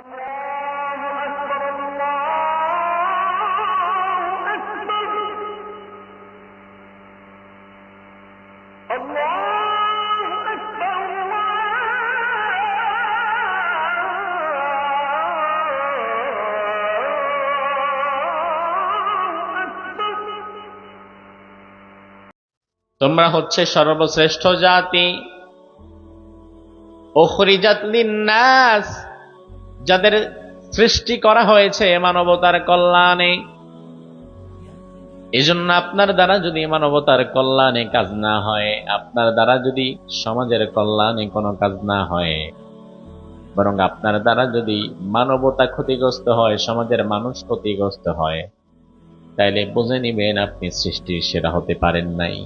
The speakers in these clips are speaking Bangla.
তোমরা হচ্ছে সর্বশ্রেষ্ঠ জাতি, উখরিজাত লিন্নাস, যাদের সৃষ্টি করা হয়েছে মানবতার কল্যাণে। এজন্য আপনার দ্বারা যদি মানবতার কল্যাণে কাজ না হয়, আপনার দ্বারা যদি সমাজের কল্যাণে কোনো কাজ না হয়, বরং আপনার দ্বারা যদি মানবতা ক্ষতিগ্রস্ত হয়, সমাজের মানুষ ক্ষতিগ্রস্ত হয়, তাইলে বুঝে নিবেন আপনি সৃষ্টির সেরা হতে পারেন নাই।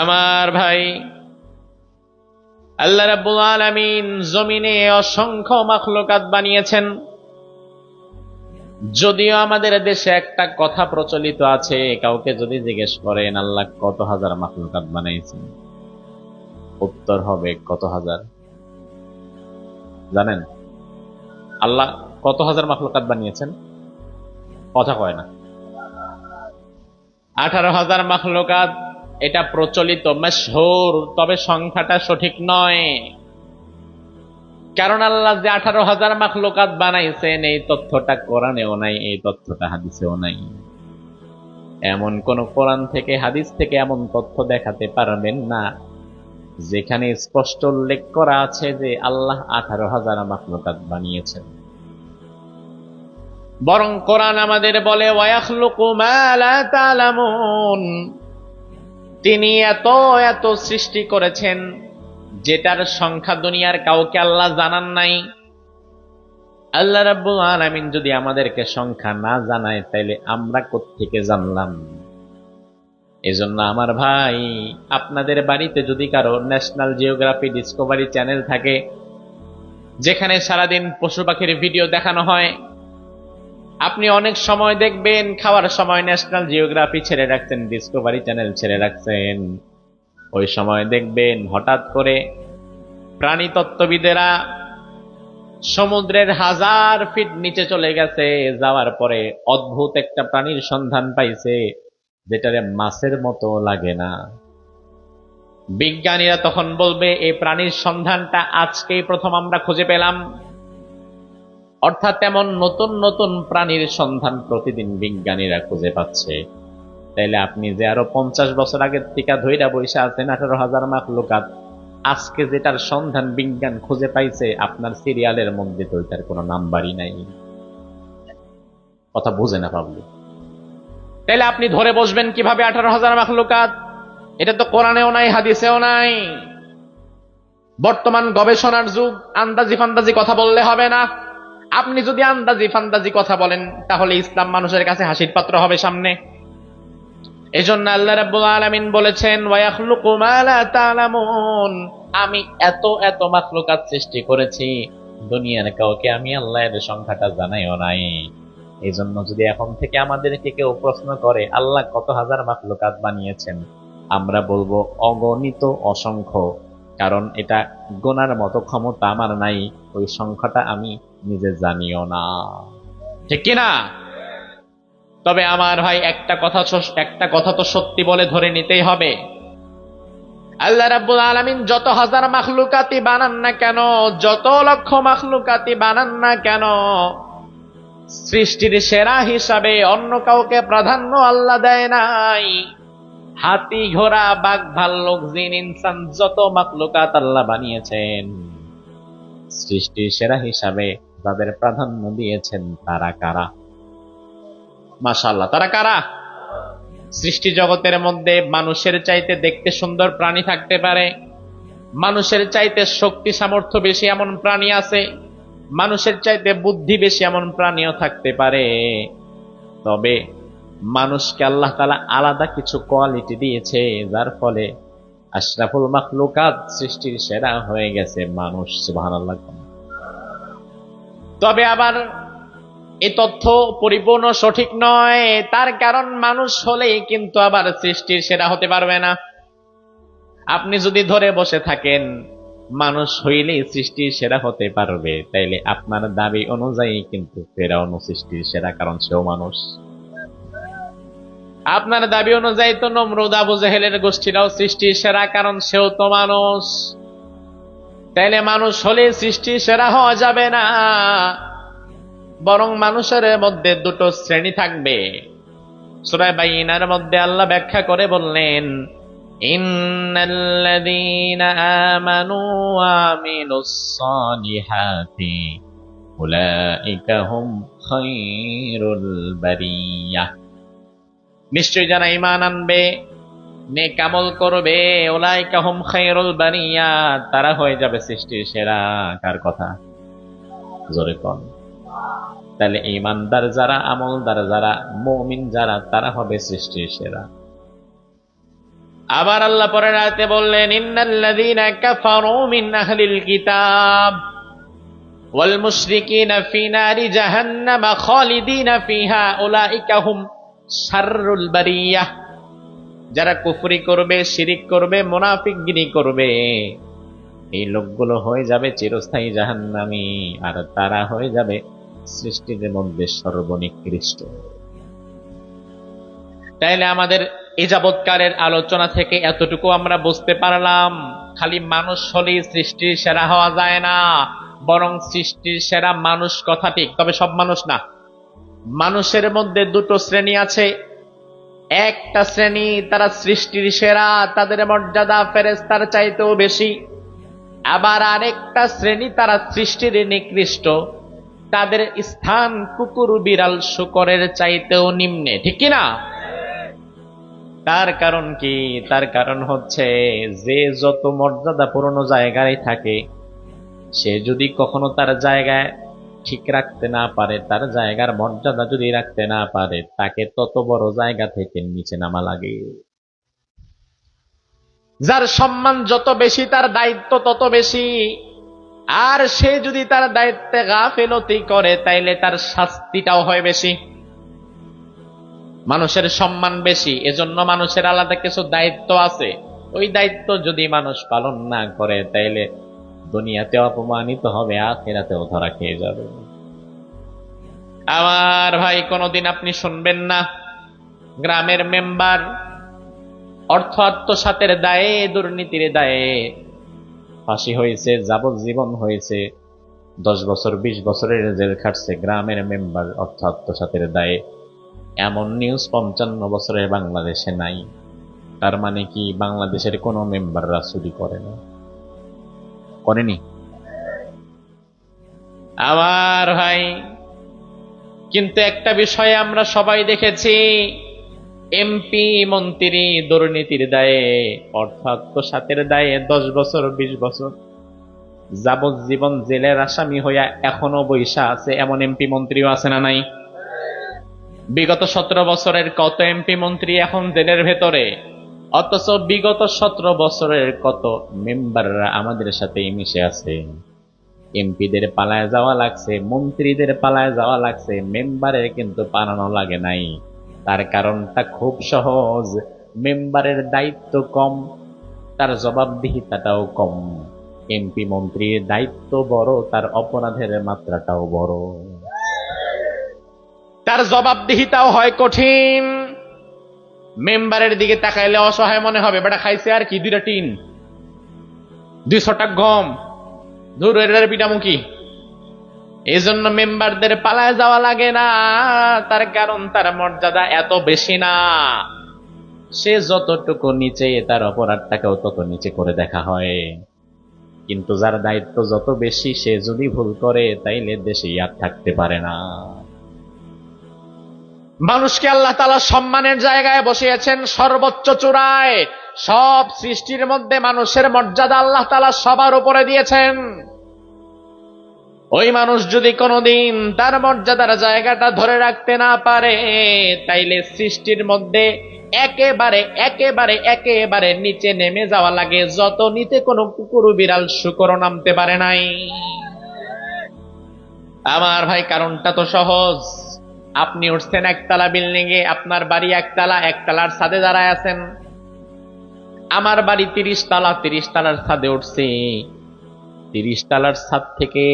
আমার ভাই, আল্লাহ রাব্বুল আলামিন জমিনে অসংখ্য মাখলুকাত বানিয়েছেন। যদিও আমাদের দেশে একটা কথা প্রচলিত আছে, কাউকে যদি জিজ্ঞেস করেন আল্লাহ কত হাজার মাখলুকাত বানাইছেন, উত্তর হবে কত হাজার। জানেন আল্লাহ কত হাজার মাখলুকাত বানিয়েছেন? কথা কয় না। 18,000 মাখলুকাত, এটা প্রচলিত, মাশহুর, তবে সংখ্যাটা সঠিক নয়। কারণ আল্লাহ যে 18,000 মাখলুকাত বানাইছেন এই তথ্যটা কোরআনেও নাই, এই তথ্যটা হাদিসেও নাই। এমন কোন কোরআন থেকে হাদিস থেকে এমন তথ্য দেখাতে পারবেন না যেখানে স্পষ্ট উল্লেখ করা আছে যে আল্লাহ 18,000 মাখলুকাত বানিয়েছেন। বরং কোরআন আমাদের বলে ওয়ায়াখলুকু মা লা তা'লামুন, তিনি এত এত সৃষ্টি করেছেন যেটার সংখ্যা দুনিয়ার কাউকে আল্লাহ জানান নাই। আল্লাহ রাব্বুল আলামিন যদি আমাদেরকে সংখ্যা না জানায় তাইলে আমরা কোত্থেকে জানলাম? এজন্য আমার ভাই, আপনাদের বাড়িতে যদি কারো ন্যাশনাল জিওগ্রাফি ডিসকভারি চ্যানেল থাকে, যেখানে সারাদিন পশু পাখির ভিডিও দেখানো হয়, আপনি অনেক সময় দেখবেন খাওয়ার সময় ন্যাশনাল জিওগ্রাফি ছেড়ে রাখছেন, ডিসকভারি চ্যানেল ছেড়ে রাখছেন। ওই সময় দেখবেন হঠাৎ করে প্রাণীতত্ত্ববিদেরা সমুদ্রের 1000 ফিট নিচে চলে গেছে, যাওয়ার পরে অদ্ভুত একটা প্রাণীর সন্ধান পাইছে যেটারে মাছের মতো লাগে না। বিজ্ঞানীরা তখন বলবে এই প্রাণীর সন্ধানটা আজকেই প্রথম আমরা খুঁজে পেলাম। অর্থাৎ তেমন নতুন নতুন প্রাণীর সন্ধান প্রতিদিন বিজ্ঞানীরা খুঁজে পাচ্ছে। তাইলে আপনি যে আরো 50 বছর আগের থেকে ধইরা বইসা আছেন 18,000 মাখলুকাত, আজকে যেটার সন্ধান বিজ্ঞান খুঁজে পাইছে আপনার সিরিয়ালের মধ্যে তো এটার কোনো নাম্বারই নাই। কথা বুঝে না পাবলি? তাইলে আপনি ধরে বসবেন কিভাবে 18,000 মাখলুকাত? এটা তো কোরআনেও নাই, হাদিসেও নাই। বর্তমান গবেষণার যুগ, আন্দাজি ফান্দাজি কথা বললে হবে না। আপনি যদি আন্দাজি ফান্দাজি কথা বলেন তাহলে ইসলাম মানুষের কাছে হাসির পাত্র হবে সামনে। এজন্য আল্লাহ রাব্বুল আলামিন বলেছেন ওয়ায়াখলুকু মা লা তা'লামুন, আমি এত এত মাখলুকাত সৃষ্টি করেছি, দুনিয়ার কাউকে আমি আল্লাহর সংখ্যাটা জানাইও নাই। এজন্য যদি এখন থেকে আমাদেরকে কেউ প্রশ্ন করে আল্লাহ কত হাজার মাখলুকাত বানিয়েছেন, আমরা বলবো অগণিত, অসংখ্য। কারণ এটা গোনার মতো ক্ষমতা আমার নাই, ওই সংখ্যাটা আমি নিজে জানিও না। ঠিক কিনা? তবে আমার ভাই একটা কথা তো সত্যি বলে ধরে নিতেই হবে। আল্লাহ রাব্বুল আলামিন যত হাজার মাখলুকাতি বানান না কেন, যত লক্ষ মাখলুকাতি বানান না কেন, সৃষ্টির সেরা হিসাবে অন্য কাউকে প্রাধান্য আল্লাহ দেয় নাই। হাতি, ঘোড়া, বাঘ, ভাল্লুক, জিন, ইনসান, যত মাখলুকাত আল্লাহ বানিয়েছেন, সৃষ্টির সেরা হিসাবে যাদের প্রাধান্য দিয়েছেন তারা কারা? মাশাআল্লাহ, তারা কারা? সৃষ্টি জগতের মধ্যে মানুষের চাইতে দেখতে সুন্দর প্রাণী থাকতে পারে, মানুষের চাইতে শক্তি সামর্থ্য বেশি এমন প্রাণী আছে, মানুষের চাইতে বুদ্ধি বেশি এমন প্রাণীও থাকতে পারে। তবে মানুষকে আল্লাহ তাআলা আলাদা কিছু কোয়ালিটি দিয়েছে, যার ফলে আশরাফুল মাখলুকাত, সৃষ্টির সেরা হয়ে গেছে মানুষ। সুবহানাল্লাহ। তবে আবার এই তথ্য পরিপূর্ণ সঠিক নয়, তার কারণ মানুষ হলেই কিন্তু আবার সৃষ্টির সেরা হতে পারবে না। আপনি যদি ধরে বসে থাকেন মানুষ হইলেই সৃষ্টির সেরা হতে পারবে, তাইলে আপনার দাবি অনুযায়ী কিন্তু ফেরাউন সৃষ্টির সেরা, কারণ সেও মানুষ। আপনার দাবি অনুযায়ী তো নমরুদ আবু জেহেলের গোষ্ঠীরাও সৃষ্টির সেরা, কারণ সেও তো মানুষ। তাইলে মানুষ হলে সৃষ্টির সেরা হওয়া যাবে না, বরং মানুষের মধ্যে দুটো শ্রেণী থাকবে। সূরা বাইনার মধ্যে আল্লাহ ব্যাখ্যা করে বললেন, ইন্নাল্লাযীনা আমানু ওয়া আমিলুস সালিহাতি উলাইকা হুম খায়রুল বারিয়াহ। নিশ্চয়ই যারা ঈমান আনবে, নেক আমল করবে, উলাইকা হুম খায়রুল বারিয়াহ, তারা হয়ে যাবে সৃষ্টির সেরা। কার কথা? জোরে কোন। তাহলে ঈমানদার যারা, আমলদার যারা, মুমিন যারা, তারা হবে সৃষ্টির সেরা। আবার আল্লাহ পরের আয়াতে বললেন, ইন্নাল্লাযীনা কাফারু মিন আহলিল কিতাব ওয়াল মুশরিকিনা ফি নারি জাহান্নাম খালিদিনা ফিহা উলাইকা হুম শাররুল বারিয়াহ। যারা কুফরি করবে, শিরিক করবে, মুনাফিকগিরি করবে, এই লোকগুলো হয়ে যাবে চিরস্থায়ী জাহান্নামী, আর তারা হয়ে যাবে সৃষ্টির মধ্যে সর্বনিকৃষ্ট। তাইলে আমাদের এই যাবৎকালের আলোচনা থেকে এতটুকু আমরা বুঝতে পারলাম, খালি মানুষ হলেই সৃষ্টির সেরা হওয়া যায় না, বরং সৃষ্টির সেরা মানুষ কথা ঠিক, তবে সব মানুষ না। মানুষের মধ্যে দুটো শ্রেণী আছে। একটা শ্রেণী তারা সৃষ্টির সেরা, তাদের মর্যাদা ফেরেশতার চাইতেও বেশি। আবার আরেকটা শ্রেণী তারা সৃষ্টির নিকৃষ্ট, তাদের স্থান কুকুর বিড়াল শূকরের চাইতেও নিম্নে, ঠিক কিনা? তার কারণ কি? তার কারণ হচ্ছে, যে যত মর্যাদাপূর্ণ জায়গায় থাকে, সে যদি কখনো তার জায়গায় ঠিক রাখতে না পারে, তার জায়গার মর্যাদা যদি রাখতে না পারে, তাকে তত বড় জায়গা থেকে নিচে নামা লাগে। যার সম্মান যত বেশি, তার দায়িত্ব তত বেশি। আর সে যদি তার দায়িত্বে গাফিলতি করে, তাইলে তার শাস্তিটাও হয় বেশি। মানুষের সম্মান বেশি, এজন্য মানুষের আলাদা কিছু দায়িত্ব আছে। ওই দায়িত্ব যদি মানুষ পালন না করে, তাইলে দুনিয়াতে অপমানিত হবে, আখিরাতেও ধরা খেয়ে যাবে। আমার ভাই, কোনদিন আপনি শুনবেন না গ্রামের মেম্বার অর্থ আত্মসাতের দায়ে, দুর্নীতির দায়ে ফাঁসি হয়েছে, যাবজ্জীবন হয়েছে, 10 বছর 20 বছরের জেল খাটছে গ্রামের মেম্বার অর্থ আত্মসাতের দায়ে। এমন নিউজ 55 বছরের বাংলাদেশে নাই। তার মানে কি বাংলাদেশের কোন মেম্বাররা চুরি করে না? করেনি? আমার ভাই, কিন্তু একটা বিষয়ে আমরা সবাই দেখেছি, এমপি মন্ত্রী দুর্নীতির দায়ে, অর্থ আত্মসাতের দায়ে 10 বছর 20 বছর যাবজ্জীবন জেলের আসামি হইয়া এখনো বৈশা আছে, এমন এমপি মন্ত্রীও আছে না নাই? বিগত 17 বছরের কত এমপি মন্ত্রী এখন জেলের ভেতরে, অথচ বিগত 17 বছরের কত মেম্বাররা আমাদের সাথে মিশে আছে। এমপিদের পালায় যাওয়া লাগছে, মন্ত্রীদের পালায় যাওয়া লাগছে, মেম্বারের কিন্তু পালানো লাগে নাই। তার কারণটা খুব সহজ, মেম্বারের দায়িত্ব কম, তার জবাবদিহিতাটাও কম। এমপি মন্ত্রীর দায়িত্ব বড়, তার অপরাধের মাত্রাটাও বড়, তার জবাবদিহিতাও হয় কঠিন। মেম্বারের দিকে তাকাইলে অসহায় মনে হবে, বেটা খাইছে আর কি 2টা টিন, 200 টাকা গম, দূরের পিটামুখী। এই জন্য মেম্বারদের পালায় যাওয়া লাগে না, তার কারণ তার মর্যাদা এত বেশি না। সে যতটুকু নিচে, তার অপরাধটাকেও তত নিচে করে দেখা হয়। কিন্তু যার দায়িত্ব যত বেশি, সে যদি ভুল করে, তাইলে দেশে আর থাকতে পারে না। মানুষকে আল্লাহ তাআলা সম্মানের জায়গায় বসিয়েছেন, সর্বোচ্চ চূড়ায়। সব সৃষ্টির মধ্যে মানুষের মর্যাদা আল্লাহ তাআলা সবার উপরে দিয়েছেন। ওই মানুষ যদি কোনোদিন তার মর্যাদার জায়গাটা ধরে রাখতে না পারে, তাইলে সৃষ্টির মধ্যে একেবারে একেবারে একেবারে নিচে নেমে যাওয়া লাগে, যত নিচে কোনো কুকুর বিড়াল শূকরও নামতে পারে নাই। আমার ভাই, কারণটা তো সহজ। আপনি উঠছেন একতলা বিল্ডিং এ, আপনার বাড়ি একতলা, একতলার ছাদে দাঁড়ায় আছেন। আমার বাড়ি 30 তলা, 30 তলার ছাদে উঠছি। 30 তলার ছাদ থেকে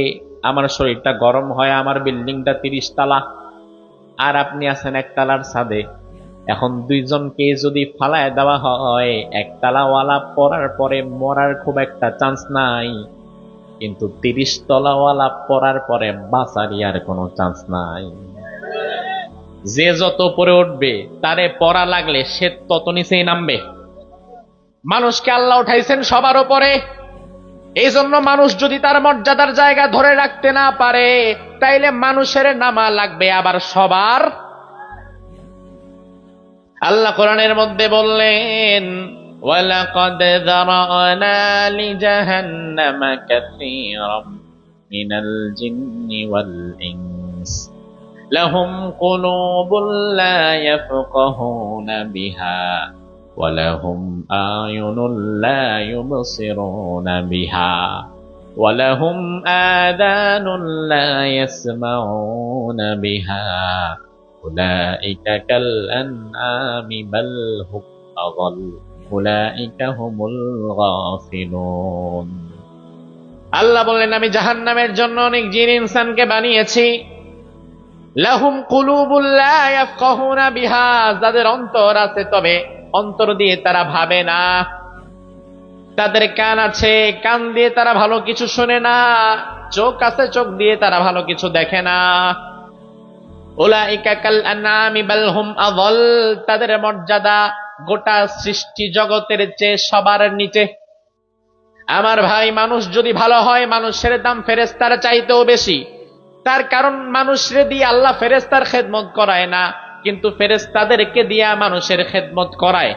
আমার শরীরটা গরম হয়, আমার বিল্ডিংটা 30 তলা, আর আপনি আছেন 1 তলার ছাদে। এখন দুইজনকে যদি ফালায় দেওয়া হয়, 1 তলাওয়ালা পড়ার পরে মরার খুব একটা চান্স নাই, কিন্তু 30 তলাওয়ালা পড়ার পরে বাঁচারই আর কোনো চান্স নাই। যে যত পরে উঠবে তারে পড়া লাগলে সে তত নিচেই নামবে। মানুষকে আল্লাহ উঠাইছেন সবার উপরে, এই জন্য মানুষ যদি তার মর্যাদার জায়গা ধরে রাখতে না পারে, তাইলে মানুষের নামা লাগবে আবার সবার। আল্লাহ কোরআনের মধ্যে বললেন, ওয়ালাকাদ যারানা লিজাহান্নামা কাসীরাম মিনাল জিন্নি ওয়াল ইনস লাহুম কুলুবুন লা ইয়াফকাহুনা বিহা ওয়া লাহুম আয়ুনুন লা ইউবসিরুনা বিহা ওয়া লাহুম আযানুন লা ইয়াসমাউনা বিহা উলাইকা কাল আনআমি বাল হুম আযাল উলাইকা হুমুল গাফিলুন। আল্লাহ বললেন, আমি জাহান্নামের জন্য অনেক জিন ইনসানকে বানিয়েছি। লাহুম কুলুবুন লা ইয়াফকাহুনা বিহা, যাদের অন্তর আছে তবে অন্তর দিয়ে তারা ভাবে না। তাদের কান আছে, কান দিয়ে তারা ভালো কিছু শোনে না। চোখ আছে, চোখ দিয়ে তারা ভালো কিছু দেখে না। উলাইকা কাল আনআমি বাল হুম আযাল, তাদের মর্যাদা গোটা সৃষ্টি জগতের চেয়ে সবার নিচে। আমার ভাই, মানুষ যদি ভালো হয়, মানুষের দাম ফেরেশতার চাইতেও বেশি। তার কারণ মানুষরে দিয়ে আল্লাহ ফেরেশতার খেদমত করায় না, কিন্তু ফেরেশতাদেরকে দিয়া মানুষের খেদমত করায়।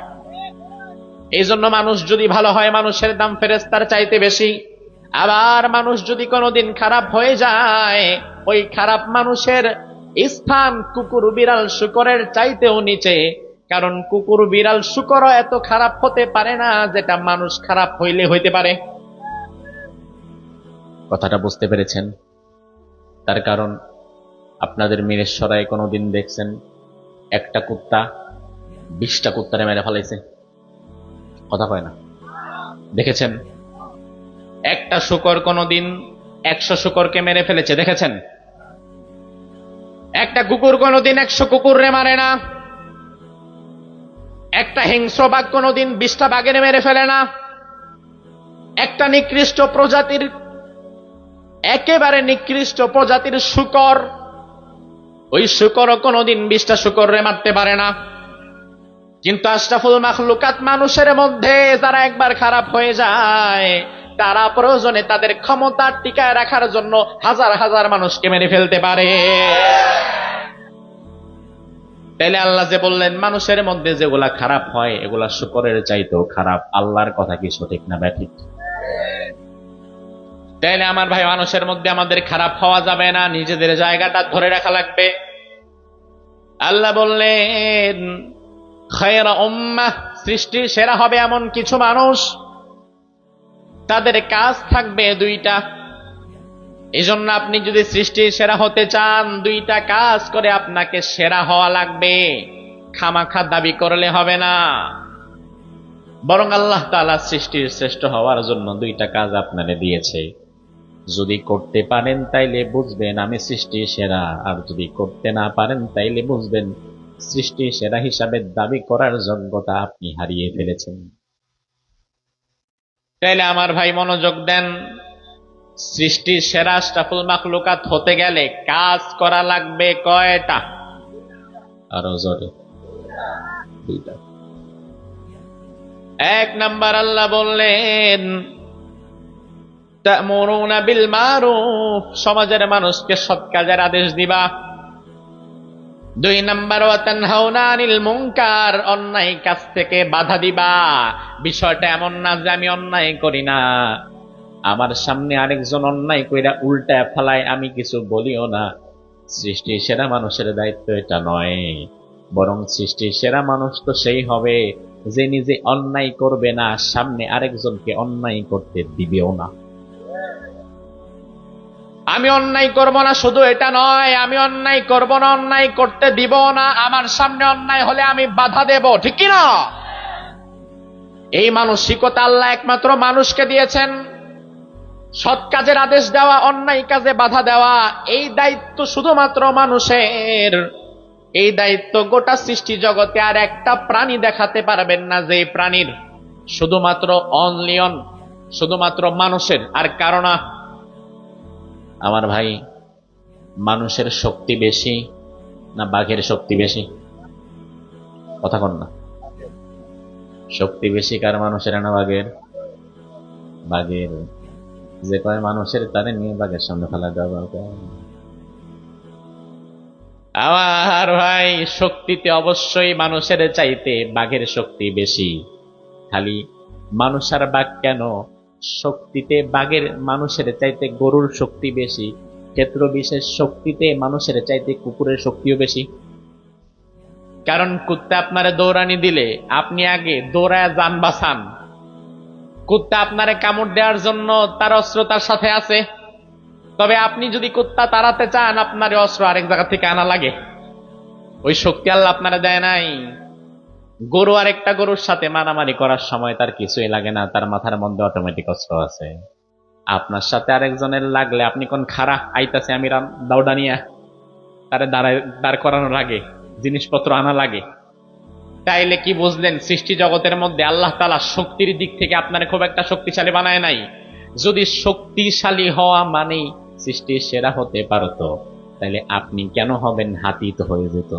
এই জন্য মানুষ যদি ভালো হয়, মানুষের দাম ফেরেশতার চাইতে বেশি। আবার মানুষ যদি কোনোদিন খারাপ হয়ে যায়, ওই খারাপ মানুষের স্থান কুকুর বিড়াল শূকরের চাইতেও নিচে। কারণ কুকুর বিড়াল শূকরও এত খারাপ হতে পারে না যেটা মানুষ খারাপ হইলে হইতে পারে। কথাটা বুঝতে পেরেছেন? তার কারণ আপনাদের মিরেশ্বরায় কোনোদিন দেখছেন একটা কুত্তা 20টা কুত্তারে মেরে ফেলাইছে? কথা কয় না। দেখেছেন একটা শূকর কোনোদিন 100 শূকরকে মেরে ফেলেছে? দেখেছেন? একটা কুকুর কোনোদিন 100 কুকুররে মারে না। একটা হিংস্র বাঘ কোনোদিন 20টা বাঘের মেরে ফেলে না। একটা নিকৃষ্ট প্রজাতির, একেবারে নিকৃষ্ট প্রজাতির শূকর, ওই শূকরও কোনোদিন 20টা শূকররে মারতে পারে না। কিন্তু আশরাফুল মাখলুকাত মানুষের মধ্যে যারা একবার খারাপ হয়ে যায়, তারা প্রয়োজনে তাদের ক্ষমতা টিকায় রাখার জন্য হাজার হাজার মানুষকে মেরে ফেলতে পারে। তাইলে আল্লাহ যে বললেন মানুষের মধ্যে যেগুলা খারাপ হয় এগুলা শূকরের চাইতেও খারাপ, আল্লাহর কথা কি সঠিক না ব্যাঠিক? তাইলে আমার ভাই, মানুষের মধ্যে আমাদের খারাপ হওয়া যাবে না, নিজেদের জায়গাটা ধরে রাখা লাগবে। আল্লাহ বললেন, খায়রা উম্মাহ, সৃষ্টির সেরা হবে এমন কিছু মানুষ, তাদের কাজ থাকবে 2টা। এজন্য আপনি যদি সৃষ্টির সেরা হতে চান, 2টা কাজ করে আপনাকে সেরা হওয়া লাগবে। খামাখা দাবি করলে হবে না, বরং আল্লাহ তাআলা সৃষ্টির শ্রেষ্ঠ হওয়ার জন্য 2টা কাজ আপনারে দিয়েছে। যদি করতে পারেন তাইলে বুঝবেন আমি সৃষ্টির সেরা, আর যদি করতে না পারেন তাইলে বুঝবেন সৃষ্টির সেরা হিসাবে দাবি করার যোগ্যতা আপনি হারিয়ে ফেলেছেন। তাইলে আমার ভাই মনোযোগ দেন, সৃষ্টির সেরা আশরাফুল মাখলুকাত হতে গেলে কাজ করা লাগবে কয়টা? আরো জোরে। 2টা। 1 নাম্বার আল্লাহ বললেন, তা'মুরুনা বিল মারুফ, সমাজের মানুষকে সৎ কাজের আদেশ দিবা। 2 নাম্বার, ওয়া তানহাউনা আনিল মুনকার, অন্যায় কাজ থেকে বাধা দিবা। বিষয়টা এমন না যে আমি অন্যায় করি না, আমার সামনে আরেকজন অন্যায় কইরা উল্টা ফেলায় আমি কিছু বলিও না। সৃষ্টির সেরা মানুষের দায়িত্ব এটা নয়, বরং সৃষ্টির সেরা মানুষ তো সেই হবে যে নিজে অন্যায় করবে না, সামনে আরেকজনকে অন্যায় করতে দিবেও না। আমি অন্যায় করব না শুধু এটা নয়, আমি অন্যায় করব না, অন্যায় করতে দিব না, আমার সামনে অন্যায় হলে আমি বাধা দেব, ঠিক কি না? এই মানসিকতা আল্লাহ একমাত্র মানুষকে দিয়েছেন। সৎ কাজের আদেশ দেওয়া, অন্যায় কাজে বাধা দেওয়া, এই দায়িত্ব শুধুমাত্র মানুষের। এই দায়িত্ব গোটা সৃষ্টি জগতে আর একটা প্রাণী দেখাতে পারবেন না যে প্রাণীর, শুধুমাত্র অনলিয়ন, শুধুমাত্র মানুষের, আর কারণ না। আমার ভাই, মানুষের শক্তি বেশি না বাঘের শক্তি বেশি? কথা কন না। শক্তি বেশি কার, মানুষের না বাঘের? বাঘের। যে কয় মানুষের তারে নিয়ে বাঘের সামনে ফেলা দেওয়া। আমার ভাই, শক্তিতে অবশ্যই মানুষের চাইতে বাঘের শক্তি বেশি। খালি মানুষ আর বাঘ কেন, শক্তিতে বাঘের মানুষের চাইতে গরুর শক্তি বেশি, ক্ষেত্র বিশেষ শক্তিতে মানুষের চাইতে কুকুরের শক্তিও বেশি। কারণ কুত্তা আপনারে দৌড়ানি দিলে আপনি আগে দৌড়ায় যান বাঁচান। কুত্তা আপনারে কামড় দেওয়ার জন্য তার অস্ত্র তার সাথে আছে, তবে আপনি যদি কুত্তা তাড়াতে চান আপনার অস্ত্র আরেক জায়গা থেকে আনা লাগে। ওই শক্তি আল্লাহ আপনারা দেয় নাই। গরু আরেকটা গরুর সাথে মারামারি করার সময় তার কিছুই লাগে না, তার মাথার মধ্যে অটোমেটিক অস্ত্র আছে। আপনার সাথে আরেকজনের লাগলে আপনি কোন খারা আইতাছে আমি দাউডা নিয়ে, তারে দাঁড় করানো লাগে, জিনিসপত্র আনা লাগে। তাইলে কি বুঝলেন, সৃষ্টি জগতের মধ্যে আল্লাহ তাআলা শক্তির দিক থেকে আপনার খুব একটা শক্তিশালী বানায় নাই। যদি শক্তিশালী হওয়া মানেই সৃষ্টির সেরা হতে পারতো, তাহলে আপনি কেন হবেন হাতি? তো হয়ে যেত।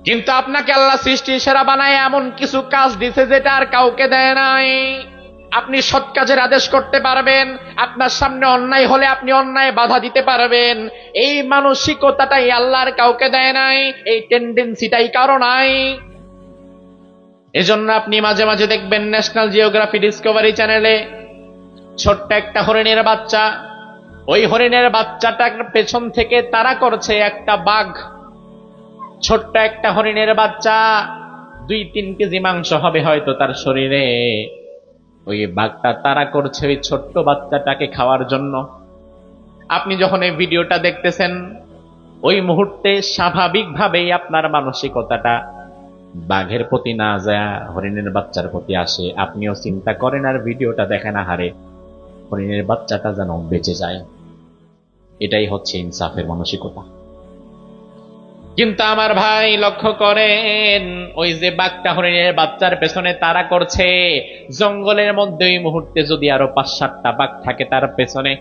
কিন্তু আপনাকে আল্লাহ সৃষ্টির সেরা বানায় এমন কিছু কাজ দিছে যেটা আর কাউকে দেয় নাই। আপনি সৎ কাজের আদেশ করতে পারবেন, আপনার সামনে অন্যায় হলে আপনি অন্যায় বাধা দিতে পারবেন। এই মানসিকতাটাই আল্লাহর কাউকে দেয় নাই, এই টেন্ডেন্সিটাই কারো নাই। এজন্য আপনি মাঝে মাঝে দেখবেন ন্যাশনাল জিওগ্রাফি ডিসকভারি চ্যানেলে ছোট্ট একটা হরিণের বাচ্চা, ওই হরিণের বাচ্চাটার পেছন থেকে তাড়া করছে একটা বাঘ। ছোট্ট একটা হরিণের বাচ্চা, 2-3 কেজি মাংস হবে হয়তো তার শরীরে। ওই বাঘটা তাড়া করছে ওই ছোট্ট বাচ্চাটাকে খাওয়ার জন্য। আপনি যখন এই ভিডিওটা দেখতেছেন, ওই মুহূর্তে স্বাভাবিকভাবেই আপনার মানসিকতাটা বাঘের প্রতি না যায় হরিণের বাচ্চার প্রতি আসে। আপনিও চিন্তা করেন আর ভিডিওটা দেখেন, আহারে হরিণের বাচ্চাটা যেন বেঁচে যায়। এটাই হচ্ছে ইনসাফের মানসিকতা। কিন্তু আমার ভাই লক্ষ্য করেন, ওই যে বাঘটা হরিণের বাচ্চার পেছনে তাড়া করছে, জঙ্গলের মধ্যে ওই মুহূর্তে যদি আরো 5-7টা বাঘ থাকে তার পেছনে,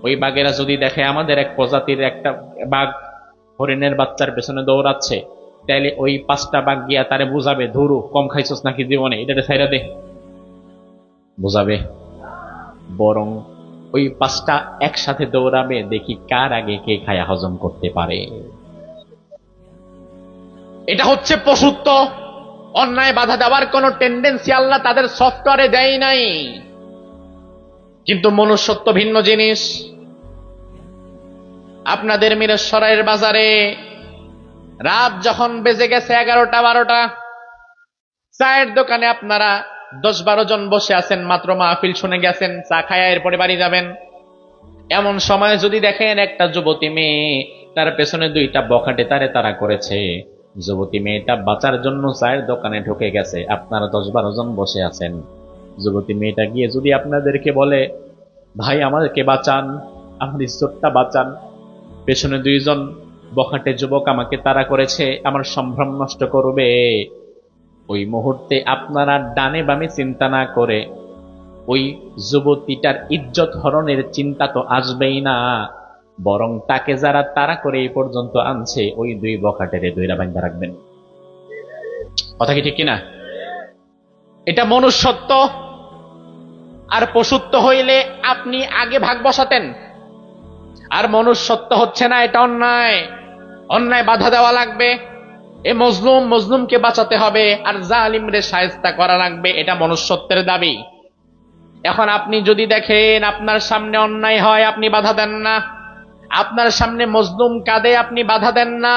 ওই বাঘেরা যদি দেখে আমাদের এক প্রজাতির একটা বাঘ হরিণের বাচ্চার পেছনে দৌড়াচ্ছে, তাইলে ওই 5টা বাঘ গিয়া তারে বুঝাবে, ধরু কম খাইছস নাকি জীবনে, এটা ছাইরা দে, বুঝাবে? বরং ওই 5টা একসাথে দৌড়াবে, দেখি কার আগে কে খায়া হজম করতে পারে। এটা হচ্ছে পশুত্ব। অন্যায় বাধা দেওয়ার কোন টেন্ডেন্সি আল্লাহ তাদের সফটওয়্যারে দেয় নাই। কিন্তু মনুষ্যত্ব ভিন্ন জিনিস। আপনাদের মিরেশ্বরের বাজারে রাত যখন বেজে গেছে 11টা-12টা, চায়ের দোকানে আপনারা 10-12 জন বসে আছেন, মাত্র মাহফিল শুনে গেছেন, চা খায়া এরপরে বাড়ি যাবেন। এমন সময় যদি দেখেন একটা যুবতী মেয়ে, তার পেছনে 2টা বখাটে তারা করেছে, যুবতী মেয়েটা বাঁচার জন্য চায়ের দোকানে ঢুকে গেছে, আপনারা 10-12 জন বসে আছেন। যুবতী মেয়েটা গিয়ে যদি আপনাদেরকে বলে, ভাই আমাদেরকে বাঁচান, আমার ইজ্জতটা বাঁচান, পেছনে 2 জন বখাটে যুবক আমাকে তাড়া করেছে, আমার সম্ভ্রম নষ্ট করবে, ওই মুহূর্তে আপনারা ডানে বামে চিন্তা না করে ওই যুবতীটার ইজ্জত হরণের চিন্তা তো আসবেই না, বরং তাকে যারা তাড়া করে এই পর্যন্ত আনছে ওই 2 বখাটের দইরা বান্ধা রাখবেন। কথা কি ঠিক কিনা? এটা মনুষ্যত্ব। আর পশুত্ব হইলে আপনি আগে ভাগ বসাতেন, আর মনুষ্যত্ব হচ্ছে না, এটা অন্যায়। অন্যায় বাধা দেওয়া লাগবে, এ মজলুমকে বাঁচাতে হবে, আর জালিমরে শায়েস্তা করা লাগবে, এটা মনুষ্যত্বের দাবি। এখন আপনি যদি দেখেন আপনার সামনে অন্যায় হয়, আপনি বাধা দেন না। আপনার সামনে মজলুম কাঁদে, আপনি বাধা দেন না,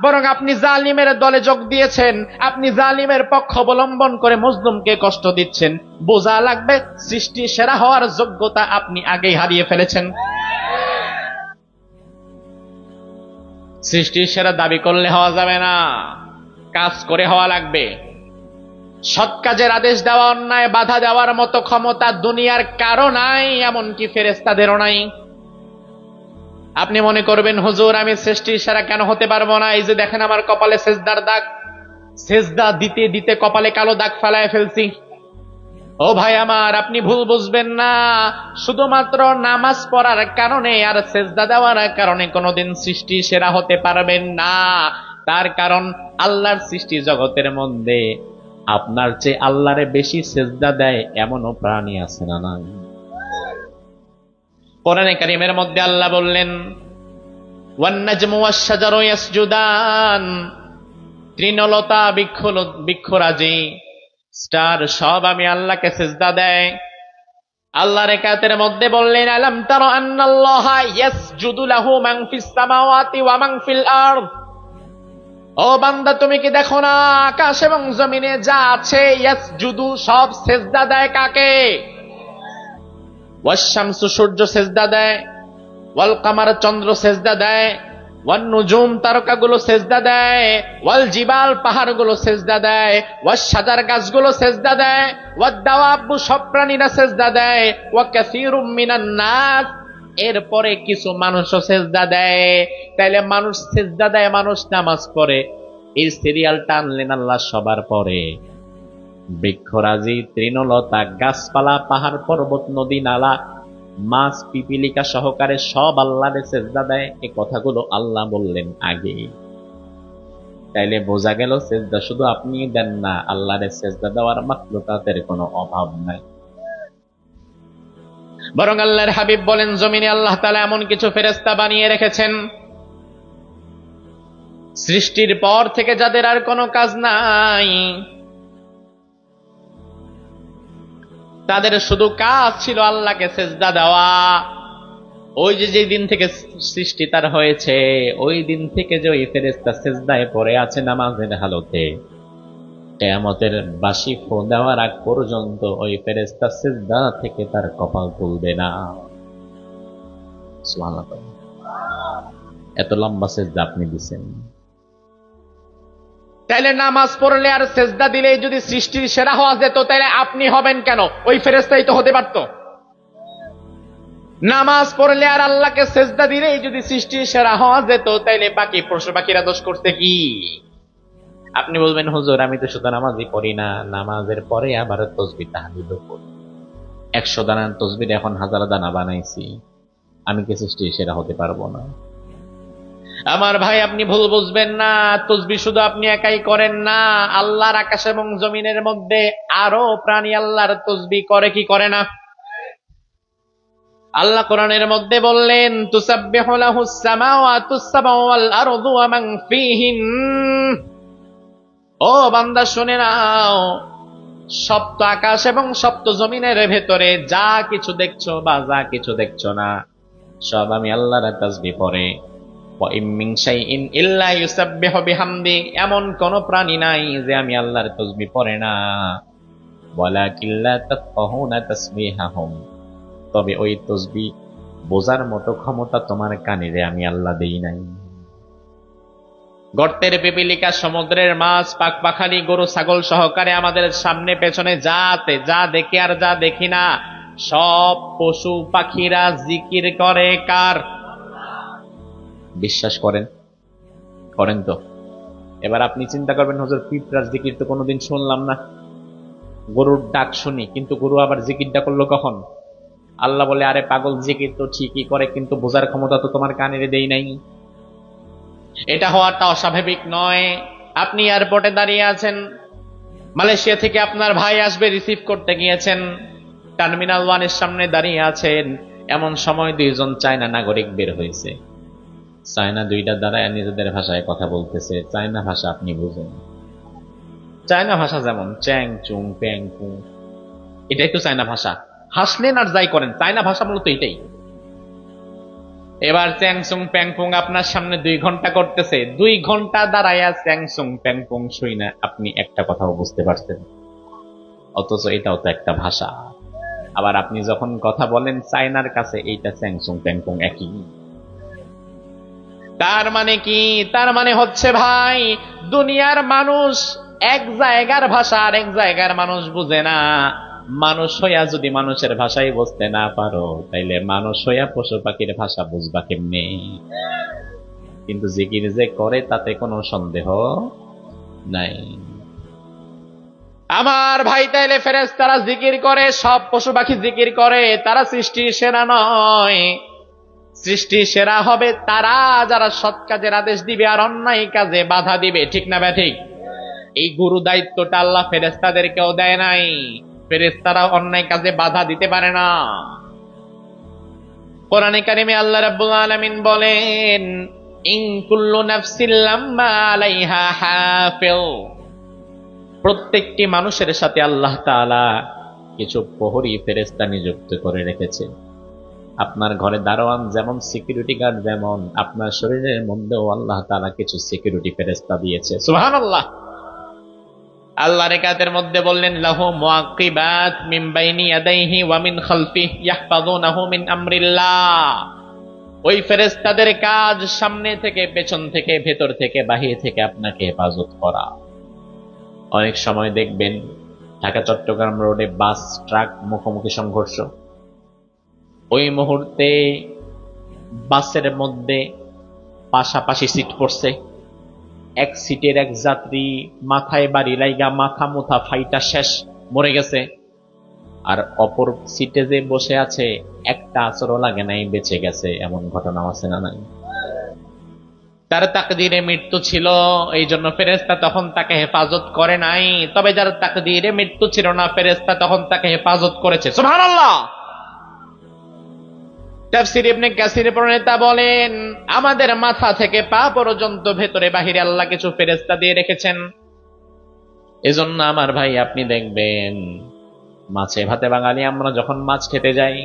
বরং আপনি জালিমের দলে যোগ দিয়েছেন, আপনি জালিমের পক্ষ অবলম্বন করে মজলুমকে কষ্ট দিচ্ছেন। বোঝা লাগবে সৃষ্টি সেরা হওয়ার যোগ্যতা আপনি আগেই হারিয়ে ফেলেছেন। সৃষ্টির সেরা দাবি করলে হওয়া যাবে না, কাজ করে হওয়া লাগবে। সৎ কাজের আদেশ দেওয়া, অন্যায় বাধা দেওয়ার মতো ক্ষমতা দুনিয়ার কারো নাই, এমনকি ফেরেশতাদেরও নাই। আপনি মনে করবেন হুজুর আমি সৃষ্টির সেরা কেন হতে পারবো না? এই যে দেখেন আমার কপালে সেজদার দাগ, সেজদা দিতে দিতে কপালে কালো দাগ ফেলায় ফেলছি। ও ভাই আমার, আপনি ভুল বুঝবেন না। শুধুমাত্র নামাজ পড়ার কারণে আর সেজদা দেওয়ার কারণে কোনোদিন সৃষ্টি সেরা হতে পারবেন না। তার কারণ আল্লাহর সৃষ্টি জগতের মধ্যে আপনার চেয়ে আল্লাহরে বেশি সেজদা দেয় এমনও প্রাণী আছে না নাই? কোরআনে কারীমের মধ্যে আল্লাহ বললেন ওয়ান নাজমু ওয়াশ শাজারু ইয়াসজুদান, তৃণলতা বৃক্ষরাজি স্টার সব আমি আল্লাহকে সিজদা দেয়। আল্লাহর একাতের মধ্যে বললেন আলাম তারা আন্নাল্লাহা ইয়াসজুদু লাহু মান ফিস সামাওয়াতি ওয়া মান ফিল আরদ, ও বান্দা তুমি কি দেখো না আকাশ এবং জমিনে যা আছে ইয়াসজুদু সব সিজদা দেয় কাকে? ওয়াশ শামসু সূর্য সিজদা দেয়, ওয়াল কামার চন্দ্র সিজদা দেয়, ওয়ান নুজুম তারকাগুলো সেজদা দেয়, ওয়াল জিবাল পাহাড়গুলো সেজদা দেয়, ওয়াস শাজার গাছগুলো সেজদা দেয়, ওয়াদ দাওয়াবু সব প্রাণীরা সেজদা দেয়, ওয়া কাসীরুম মিনান নাস, এরপরে কিছু মানুষও সেজদা দেয়। তাইলে মানুষ সেজদা দেয়, মানুষ নামাজ পড়ে, এই সিরিয়াল টানলেন আল্লাহ সবার পরে। বৃক্ষরাজি, তৃণলতা, গাছপালা, পাহাড় পর্বত, নদী নালা, মাছ পিপিলিকা সহকারে সব আল্লাহরে সেজদা দেয়। এই কথাগুলো আল্লাহ বললেন আগে। তাইলে বোঝা গেল সেজদা শুধু আপনি দেন না, আল্লাহরে সেজদা দেওয়ার মাখলুকাতের কোনো অভাব নাই। বরং আল্লাহর হাবিব বলেন জমিনে আল্লাহ তাআলা এমন কিছু ফেরেশতা বানিয়ে রেখেছেন সৃষ্টির পর থেকে যাদের আর কোনো কাজ নাই, তাদের শুধু কাজ ছিল আল্লাহকে সেজদা দেওয়া। ওই যে দিন থেকে সৃষ্টি তার হয়েছে, ওই দিন থেকে যে ওই ফেরেশতা সেজদায় পড়ে আছে নামাজের হালতে, কিয়ামতের বাঁশি ফু দেওয়ার আগ পর্যন্ত ওই ফেরেশতা সেজদা থেকে তার কপাল তুলবে না। সুবহানাল্লাহ। এত লম্বা সেজদা আপনি দিছেন। তাইলে নামাজ পড়লে আর সেজদা দিলেই যদি সৃষ্টির সেরা হওয়া যেত, তাইলে আপনি হবেন কেন? ওই ফেরেশতাই তো হতে পারত। নামাজ পড়লে আর আল্লাহকে সেজদা দিলেই যদি সৃষ্টির সেরা হওয়া যেত, তাইলে বাকি পশু পাখিরা দোষ করতে কি? আপনি বলবেন হুজুর আমি তো শুধু নামাজই পড়ি না, নামাজের পরে আবার তাসবিহ তাহলিলও পড়ি, 100 দানার তাসবিহ এখন 1000 দানা বানাইছি, আমি কি সৃষ্টির সেরা হতে পারবো না? আমার ভাই আপনি ভুল বুঝবেন না। তাসবিহ শুধু আপনি একাই করেন না, আল্লাহর আকাশ এবং জমিনের মধ্যে আরো প্রাণী আল্লাহর তাসবিহ করে কি করে না? আল্লাহ কোরআনের মধ্যে বললেন তুসাব্বিহু লাহুস সামাওয়াতুস সাবউ ওয়াল আরদু ওয়া মান ফীহিন, ও বান্দা শুনে নাও, সপ্ত আকাশ এবং সপ্ত জমিনের ভেতরে যা কিছু দেখছো বা যা কিছু দেখছো না, সব আমি আল্লাহর তাসবিহ পড়ে। এমন কোন প্রাণী নাই যে আমি আল্লাহর তাসবিহ পড়ে না। তবে ওই তাসবিহ বোঝার মতো ক্ষমতা তোমার কানে আমি আল্লাহ দেই নাই। গর্তের পিপিলিকা, সমুদ্রের মাছ, পাক পাখালি, গরু ছাগল সহকারে আমাদের সামনে পেছনে যা দেখি আর যা দেখি না, সব পশু পাখিরা জিকির করে কার? বিশ্বাস করেন? করেন তো? এবার আপনি চিন্তা করবেন হুজুর পিঁপড়ার জিকির তো কোনোদিন শুনলাম না, গরুর ডাক শুনি, কিন্তু গরু আবার জিকিরটা করলো কখন? আল্লাহ বলে আরে পাগল, জিকির তো ঠিকই করে, কিন্তু বোঝার ক্ষমতা তো তোমার কানে দেই নাই। এটা হওয়াটা অস্বাভাবিক নয়। আপনি এয়ারপোর্টে দাঁড়িয়ে আছেন, মালয়েশিয়া থেকে আপনার ভাই আসবে, রিসিভ করতে গিয়েছেন, টার্মিনাল 1 এর সামনে দাঁড়িয়ে আছেন, এমন সময় 2 জন চায়না নাগরিক বের হয়েছে। চায়না 2টা দাঁড়ায় নিজেদের ভাষায় কথা বলতেছে। চায়না ভাষা আপনি বুঝেন, চায়না ভাষা যেমন চ্যাং চুং প্যাং পুং, এটাই তো চায়না ভাষা। হাসলেন আর যাই করেন, চায়না ভাষা মূলত এটাই। এবার চ্যাংসুং প্যাংপুং আপনার সামনে 2 ঘন্টা করতেছে, 2 ঘন্টা দাঁড়াইয়া চ্যাংসুং প্যাংপুং শুই না আপনি একটা কথাও বুঝতে পারছেন, অথচ এটাও তো একটা ভাষা। আবার আপনি যখন কথা বলেন চায়নার কাছে, এইটা চ্যাংসুং প্যাংপুং একই। তার মানে কি? তার মানে হচ্ছে ভাই দুনিয়ার মানুষ এক জায়গার ভাষা আর এক জায়গার মানুষ বুঝে না। মানুষ হইয়া যদি মানুষের ভাষাই বুঝতে না পারো, তাইলে মানুষ হইয়া পশু পাখির ভাষা বুঝবা কেমনে? কিন্তু জিকির যে করে তাতে কোনো সন্দেহ নাই। আমার ভাই, তাইলে ফেরেশতারা জিকির করে, সব পশু পাখি জিকির করে, তারা সৃষ্টির সেরা নয়। সৃষ্টির সেরা হবে তারা যারা সৎ কাজের আদেশ দিবে আর অন্যায় কাজে বাধা দিবে। ঠিক না ব্যাঠিক? এই গুরু দায়িত্বটা আল্লাহ ফেরেশতাদেরকেও দেয় নাই। ফেরেশতারা অন্যায় কাজে বাধা দিতে পারে না। কোরআনে কারিমে আল্লাহ রাব্বুল আলামিন বলেন, ইন কুল্লু নাফসিন লাম্মা আলাইহা হাফিজ। প্রত্যেকটি মানুষের সাথে আল্লাহ তাআলা কিছু প্রহরী ফেরেশতা নিযুক্ত করে রেখেছে। আপনার ঘরে দারোয়ান যেমন, সিকিউরিটি গার্ড যেমন, আপনার শরীরের মধ্যেও আল্লাহ তাআলা কিছু সিকিউরিটি ফেরেশতা দিয়েছে। সুবহানাল্লাহ। আল্লাহ রেকাতের মধ্যে বললেন, লাহু মুআক্কিবাত মিন বাইনি ইয়াদাইহি ওয়া মিন খালফিহি ইয়াহফাযুনাহু মিন আমরিল্লাহ। ওই ফেরেশতাদের কাজ সামনে থেকে, পেছন থেকে, ভেতর থেকে, বাহির থেকে আপনাকে হেফাজত করা। অনেক সময় দেখবেন ঢাকা চট্টগ্রাম রোডে বাস ট্রাক মুখোমুখি সংঘর্ষ। ওই মুহূর্তে বাসের মধ্যে পাশাপাশি সিট পড়ছে, এক সিটের এক যাত্রী মাথায় বাড়ি লাইগা মাথা মুথা ফাইটা শেষ, মরে গেছে। আর অপর সিটে যে বসে আছে একটা আঁচড়ও লাগে নাই, বেঁচে গেছে। এমন ঘটনা আছে না নাই? তার তাকদীরে মৃত্যু ছিল, এই জন্য ফেরেশতা তখন তাকে হেফাজত করে নাই। তবে যার তাকদীরে মৃত্যু ছিল না, ফেরেশতা তখন তাকে হেফাজত করেছে। সুবহানাল্লাহ। তাফসীর ইবনে কাসির প্রণেতা বলেন, আমাদের মাথা থেকে পা পর্যন্ত ভেতরে বাহিরে আল্লাহ কিছু ফেরেশতা দিয়ে রেখেছেন। এজন্য আমার ভাই, আপনি দেখবেন মাছে ভাতে বাঙালি আমরা যখন মাছ খেতে যাই,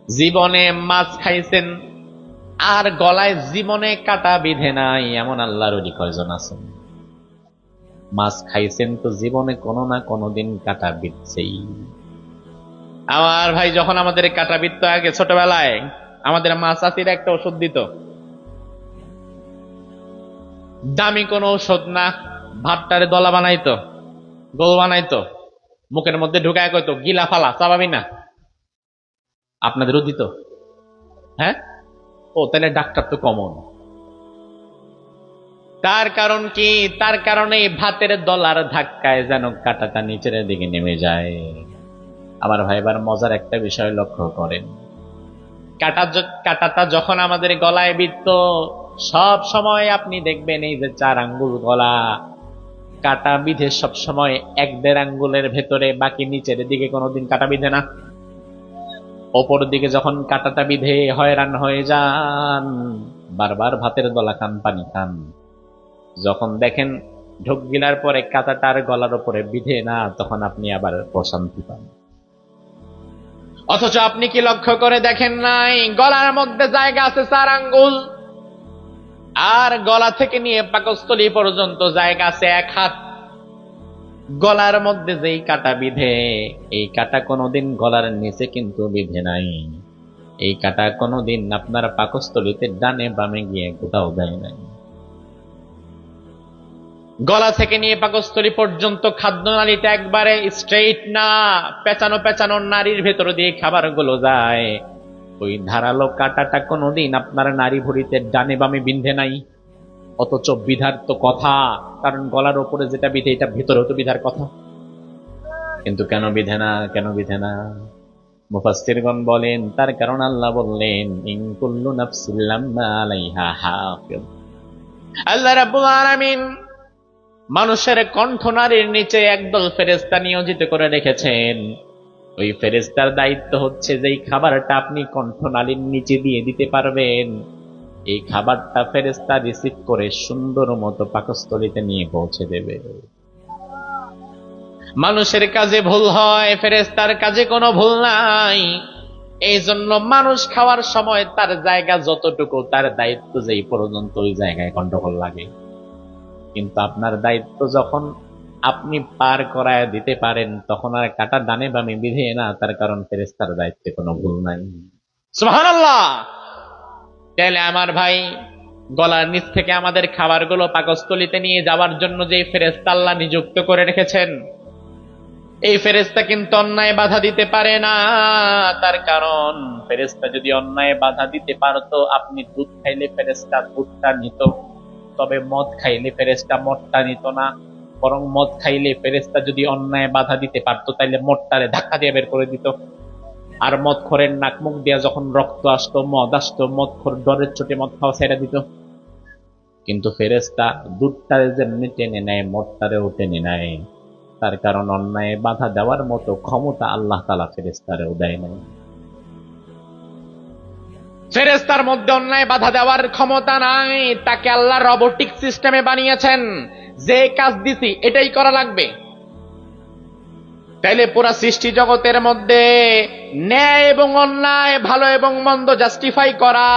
জীবনে মাছ খাইছেন আর গলায় জীবনে কাটা বিধে নাই এমন আল্লাহর ওলি কয়জন আছেন? মাছ খাইছেন তো জীবনে কোনো না কোনো দিন কাটা বিধছেই। আমার ভাই, যখন আমাদের কাটা বিধত আগে ছোটবেলায়, আমাদের মাছ চাষিরা একটা ওষুধ দিত, দামি কোনো ঔষধ না, ভাতটারে দলা বানাইতো, গোল বানাইতো, মুখের মধ্যে ঢুকায় কইতো, গিলা ফালা, চাবাবি না। আপনাদেরও দিত? হ্যাঁ। ও, তাহলে ডাক্তার তো কমন। তার কারণ কি? তার কারণে ভাতের দলার ধাক্কায় যেন কাঁটাটা নিচের দিকে নেমে যায়। আমার ভাই, এবার মজার একটা বিষয় লক্ষ্য করেন, কাঁটাটা যখন আমাদের গলায় বিদ্ধ, সব সময় আপনি দেখবেন এই যে 4 আঙ্গুল গলা, কাঁটা বিধে সব সময় 1-1.5 আঙ্গুলের ভেতরে, বাকি নিচের দিকে কোনোদিন কাঁটা বিধে না। ওপর দিকে যখন কাঁটাটা বিধে হয়রান হয়ে যান, বারবার ভাতের দলা খান, পানি খান, যখন দেখেন ঢোক গিলার পরে কাঁটাটার গলার উপরে বিধে না, তখন আপনি আবার প্রশান্তি পান। অথচ আপনি কি লক্ষ্য করে দেখেন নাই, গলার মধ্যে জায়গা আছে 4 আঙ্গুল, আর গলা থেকে নিয়ে পাকস্থলী পর্যন্ত জায়গা আছে 1 হাত। গলার মধ্যে যেই কাঁটা বিধে, এই কাঁটা কোনোদিন গলার নিচে কিন্তু বিধে নাই। এই কাঁটা কোনোদিন আপনার পাকস্থলীতে ডানে বামে গিয়ে কোথাও যায় নাই। গলা থেকে নিয়ে পাকস্থলী পর্যন্ত খাদ্যনালীটা একবারে স্ট্রেইট না, পেঁচানো পেঁচানো নারীর ভেতর দিয়ে খাবারগুলো যায়। ওই ধারালো কাঁটাটা কোনোদিন আপনার নারী ভুঁড়িতে ডানে বামে বিন্ধে নাই। অথচ বিধার তো কথা, কারণ গলার উপরে যেটা বিধে এটা ভেতরেও তো বিধার কথা। কিন্তু কেন বিধে না? কেন বিধে না? মুফাসসিরগণ বলেন, তার কারণ আল্লাহ বললেন, ইন কুল্লু নাফসিন লাম্মা আলাইহা হাফিজ। আল্লাহ রাব্বুল আলামিন মানুষের কণ্ঠনালীর নিচে একদল ফেরেশতা নিয়োজিত করে রেখেছেন। ওই ফেরেশতার দায়িত্ব হচ্ছে যেই খাবারটা আপনি কণ্ঠনালীর নিচে দিয়ে দিতে পারবেন, এই খাবারটা ফেরেশতা রিসিভ করে সুন্দর মতো পাকস্থলীতে নিয়ে পৌঁছে দেবে। মানুষের কাজে ভুল হয়, ফেরেশতার কাজে কোনো ভুল নাই। এই জন্য মানুষ খাওয়ার সময় তার জায়গা যতটুকু, তার দায়িত্ব যেই পর্যন্ত, ওই জায়গায় গন্ডগোল লাগে। কিন্তু আপনার দায়িত্ব যখন আপনি পার করায় দিতে পারেন, তখন আর কাটা ডানে বামে বিধে না, তার কারণ ফেরেশতার দায়িত্বে কোনো ভুল নাই। সুবহানাল্লাহ। তাহলে আমার ভাই, গলার নিচ থেকে আমাদের খাবারগুলো পাকস্থলিতে নিয়ে যাওয়ার জন্য যে ফেরেশতা আল্লাহ নিযুক্ত করে রেখেছেন, এই ফেরেশতা কিন্তু অন্যায় বাধা দিতে পারে না। তার কারণ ফেরেশতা যদি অন্যায় বাধা দিতে পারতো, আপনি দুধ খাইলে ফেরেশতা দুধটা নিত, তবে মদ খাইলে ফেরেশতা মদটা নিত না। বরং মদ খাইলে ফেরেশতা যদি অন্যায় বাধা দিতে পারতো, তাইলে মদটারে ধাক্কা দিয়ে বের করে দিত। আর মদখোরের নাক মুখ দিয়া যখন রক্ত আসতো, মদ আসতো, মদখোর ডরের চোটে মদ খাওয়া ছেড়ে দিত। কিন্তু ফেরেশতা দুধটারে যেমনি টেনে নেয়, মদটারেও টেনে নেয়। তার কারণ অন্যায় বাধা দেওয়ার মতো ক্ষমতা আল্লাহ তাআলা ফেরেশতারেও দেয় নাই। ফেরেশতার মধ্যে অন্যায় বাধা দেওয়ার ক্ষমতা নাই, তাকে আল্লাহ রোবটিক সিস্টেমে বানিয়েছেন। যে কাজ দিছি এটাই করা লাগবে। তাইলে পুরা সৃষ্টি জগতের মধ্যে ন্যায় এবং অন্যায়, ভালো এবং মন্দ জাস্টিফাই করা,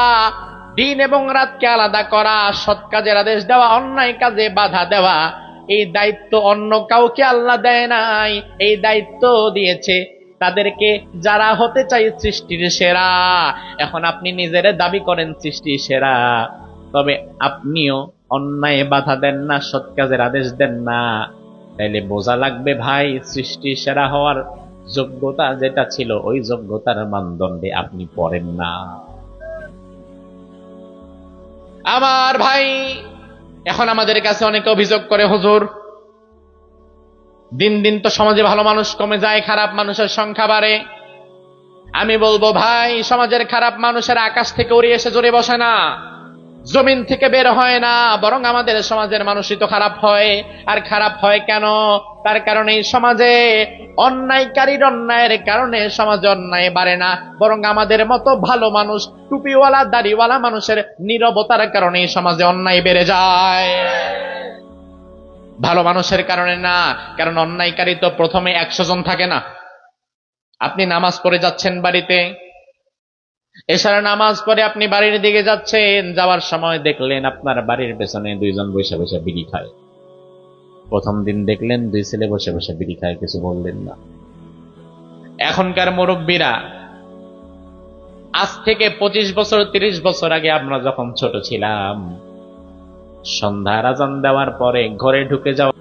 দিন এবং রাতকে আলাদা করা, সৎ কাজের আদেশ দেওয়া, অন্যায় কাজে বাধা দেওয়া, এই দায়িত্ব অন্য কাউকে আল্লাহ দেয় নাই। এই দায়িত্ব দিয়েছে তাদেরকে যারা হতে চাই সৃষ্টির সেরা। এখন আপনি নিজের দাবি করেন সৃষ্টির সেরা, তবে আপনিও অন্যায় বাধা দেন না, সৎ কাজের আদেশ দেন না। তাইলে বোঝা লাগবে ভাই, সৃষ্টি সেরা হওয়ার যোগ্যতা যেটা ছিল, ওই যোগ্যতার মানদণ্ডে আপনি পড়েন না। আমার ভাই, এখন আমাদের কাছে অনেকে অভিযোগ করে, হুজুর দিন দিন তো সমাজে ভালো মানুষ কমে যায়, খারাপ মানুষের সংখ্যা বাড়ে। আমি বলবো ভাই, সমাজের খারাপ মানুষের আকাশ থেকে উড়ে এসে জোরে বসে না, জমিন থেকে বের হয় না, বরং আমাদের সমাজের মানুষই তো খারাপ হয়। আর খারাপ হয় কেন? তার কারণে এই সমাজে অন্যায়কারীর অন্যায়ের কারণে সমাজে অন্যায় বাড়ে না, বরং আমাদের মতো ভালো মানুষ, টুপিওয়ালা দাড়িওয়ালা মানুষের নীরবতার কারণে এই সমাজে অন্যায় বেড়ে যায়। ভালো মানুষের কারণে না, কারণ অন্যায়কারী তো প্রথমে 100 জন থাকে না। আপনি নামাজ পড়ে যাচ্ছেন বাড়িতে, এশার নামাজ পড়ে আপনি বাড়ির দিকে যাচ্ছেন, যাওয়ার সময় দেখলেন আপনার বাড়ির পেছনে 2 জন বসে বসে বিড়ি খায়। প্রথম দিন দেখলেন 2 ছেলে বসে বসে বিড়ি খায়, কিছু বললেন না। এখনকার মুরব্বীরা, আজ থেকে 25 বছর 30 বছর আগে আমরা যখন ছোট ছিলাম, সন্ধ্যার আজান দেওয়ার পরে ঘরে ঢুকে যাওয়া